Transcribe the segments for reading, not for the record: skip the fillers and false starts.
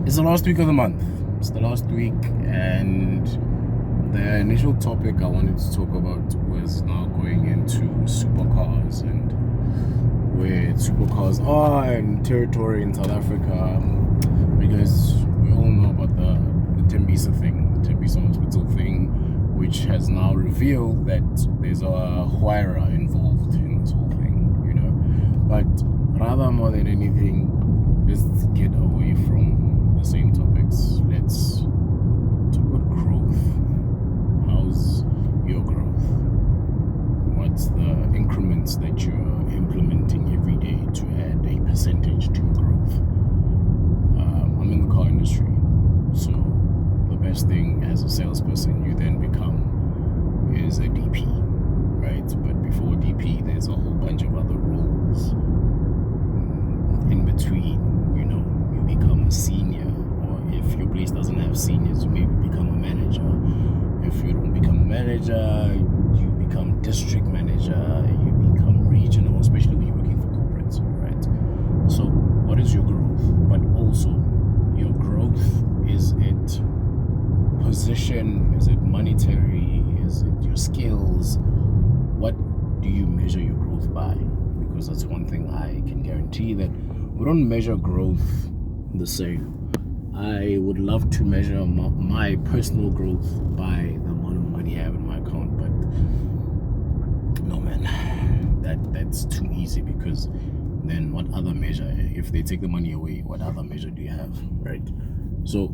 It's the last week of the month. It's the last week, and the initial topic I wanted to talk about was now going into supercars and where supercars are and territory in South Africa. Because we all know about the Tembisa thing, the Tembisa Hospital thing, which has now revealed that there's a Huayra involved in this whole thing, you know. But rather more than anything, let's get away from the same topics. Let's talk about growth. How's your growth? What's the increments that you're implementing every day to add a percentage to your growth? I'm in the car industry, so the best thing as a salesperson you then become is a DP, right? But before DP, there's a whole bunch of other roles in between. You know, you become a senior, or if your place doesn't have seniors, you maybe become a manager. If you don't become a manager, you become district manager, you become regional, especially when you're working for corporates, right? So what is your growth? But also, your growth, is it position, is it monetary, is it your skills? What do you measure your growth by? Because that's one thing I can guarantee, that we don't measure growth the same. I would love to measure my personal growth by the amount of money I have in my account, but no, man, that's too easy, because then what other measure? If they take the money away, what other measure do you have, right? So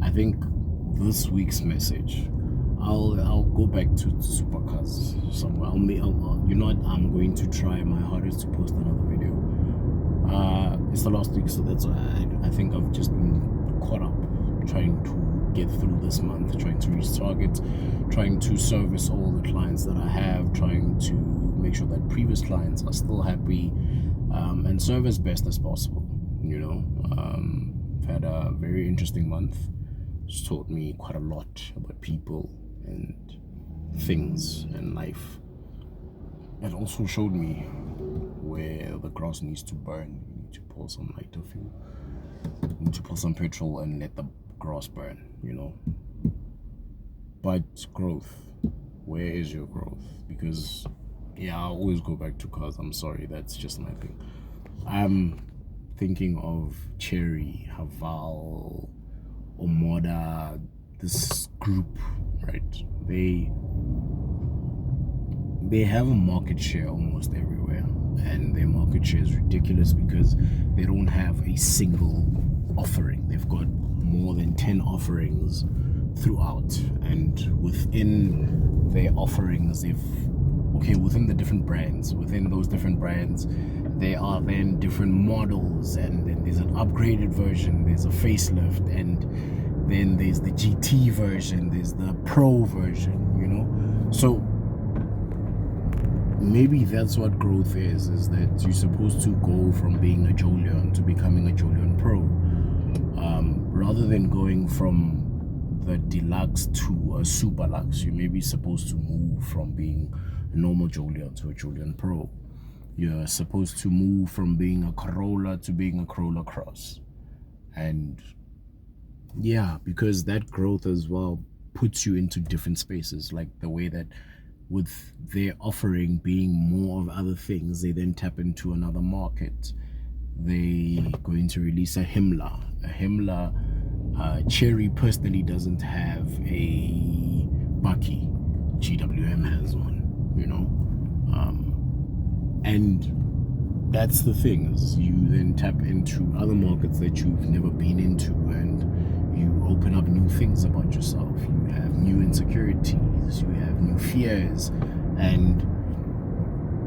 I think this week's message, I'll go back to supercars somewhere. You know what? I'm going to try my hardest to post another video. It's the last week, so that's why I think I've just been caught up trying to get through this month, trying to reach targets, trying to service all the clients that I have, trying to make sure that previous clients are still happy, and serve as best as possible. You know, I've had a very interesting month. It's taught me quite a lot about people and things and life. It also showed me where the grass needs to burn. You need to pour some lighter fuel. You need to pour some petrol and let the grass burn, you know. But growth, where is your growth? Because yeah, I always go back to cars. I'm sorry, that's just my thing. I'm thinking of Cherry, Haval, Omoda, this group, right? They have a market share almost everywhere, and their market share is ridiculous because they don't have a single offering. They've got more than 10 offerings throughout, and within their offerings, within the different brands, within those different brands, there are then different models, and then there's an upgraded version, there's a facelift, and then there's the GT version, there's the Pro version, you know. So maybe that's what growth is that you're supposed to go from being a Jolion to becoming a Jolion Pro, rather than going from the deluxe to a super lux. You may be supposed to move from being a normal Jolion to a Jolion Pro. You're supposed to move from being a Corolla to being a Corolla Cross. And yeah, because that growth as well puts you into different spaces, like the way that with their offering being more of other things, they then tap into another market. They're going to release a Himmler. Cherry personally doesn't have a Bucky. GWM has one, you know. And that's the thing, is you then tap into other markets that you've never been into, and you open up new things about yourself. You have new insecurities, you have new fears, and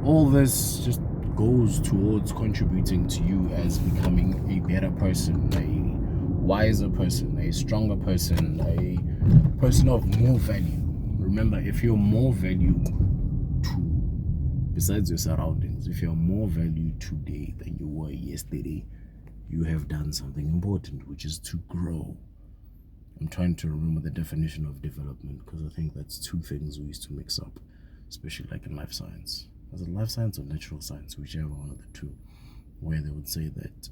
all this just goes towards contributing to you as becoming a better person, a wiser person, a stronger person, a person of more value. Remember, if you're more value besides your surroundings, if you're more value today than you were yesterday, you have done something important, which is to grow. I'm trying to remember the definition of development, because I think that's two things we used to mix up, especially like in life science. Was it life science or natural science? Whichever one of the two, where they would say that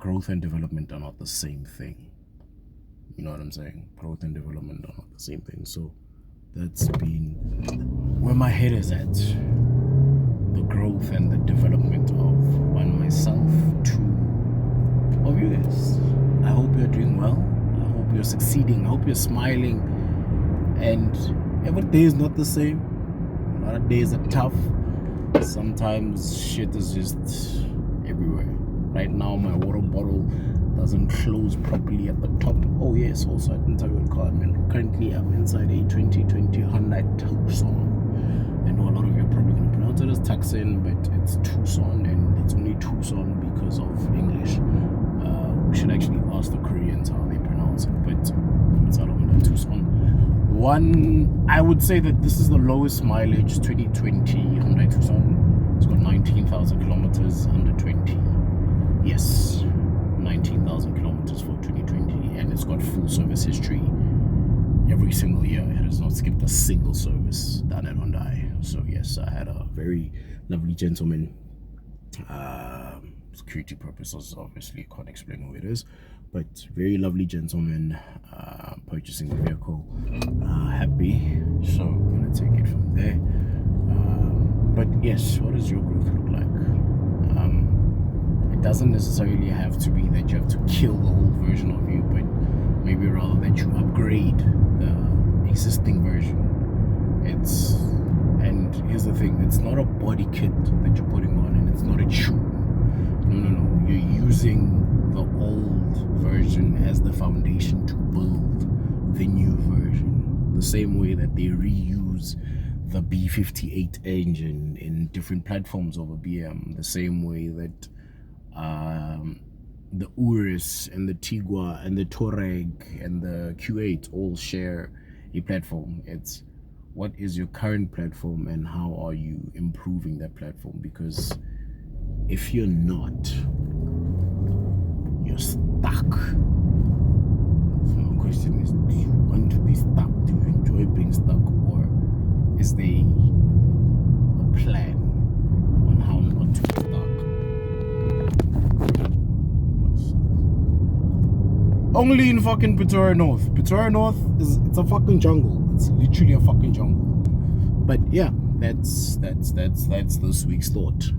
growth and development are not the same thing. You know what I'm saying? Growth and development are not the same thing. So that's been where my head is at. The growth and the development of one myself, two of you guys. I hope you're doing well. I hope you're succeeding. I hope you're smiling. And every day is not the same. A lot of days are tough. Sometimes shit is just everywhere. Right now, my water bottle doesn't close properly at the top. Oh yes, also I didn't tell you what car I'm in. Currently, I'm inside a 2020 Hyundai Tucson. I know a lot of you are probably going to pronounce it as Tucson, but it's Tucson, and it's only Tucson because of English. We should actually ask the Koreans how they pronounce it, but it's out of Tucson. I would say that this is the lowest mileage 2020 Hyundai Tucson. It's got 19,000 kilometers under 20. Yes, 19,000 kilometers for 2020, and it's got full service history every single year. It has not skipped a single service done at Hyundai. So yes, I had a very lovely gentleman. Security purposes, obviously can't explain who it is, but very lovely gentleman purchasing the vehicle. Happy, so I'm gonna take it from there. But yes, what does your growth look like? It doesn't necessarily have to be that you have to kill the old version of you, but maybe rather that you upgrade the existing version. And here's the thing, it's not a body kit that you're putting on, and it's not a tune. No. You're using the old version as the foundation to build the new version. The same way that they reuse the B58 engine in different platforms over BM. The same way that the Urus and the Tigua and the Touareg and the Q8 all share a platform. It's what is your current platform and how are you improving that platform? Because if you're not, you're stuck. So the question is, do you want to be stuck? Do you enjoy being stuck? Or is there a plan on how not to be stuck? Only in fucking Pretoria North. Pretoria North it's a fucking jungle. It's literally a fucking jungle. But yeah, that's this week's thought.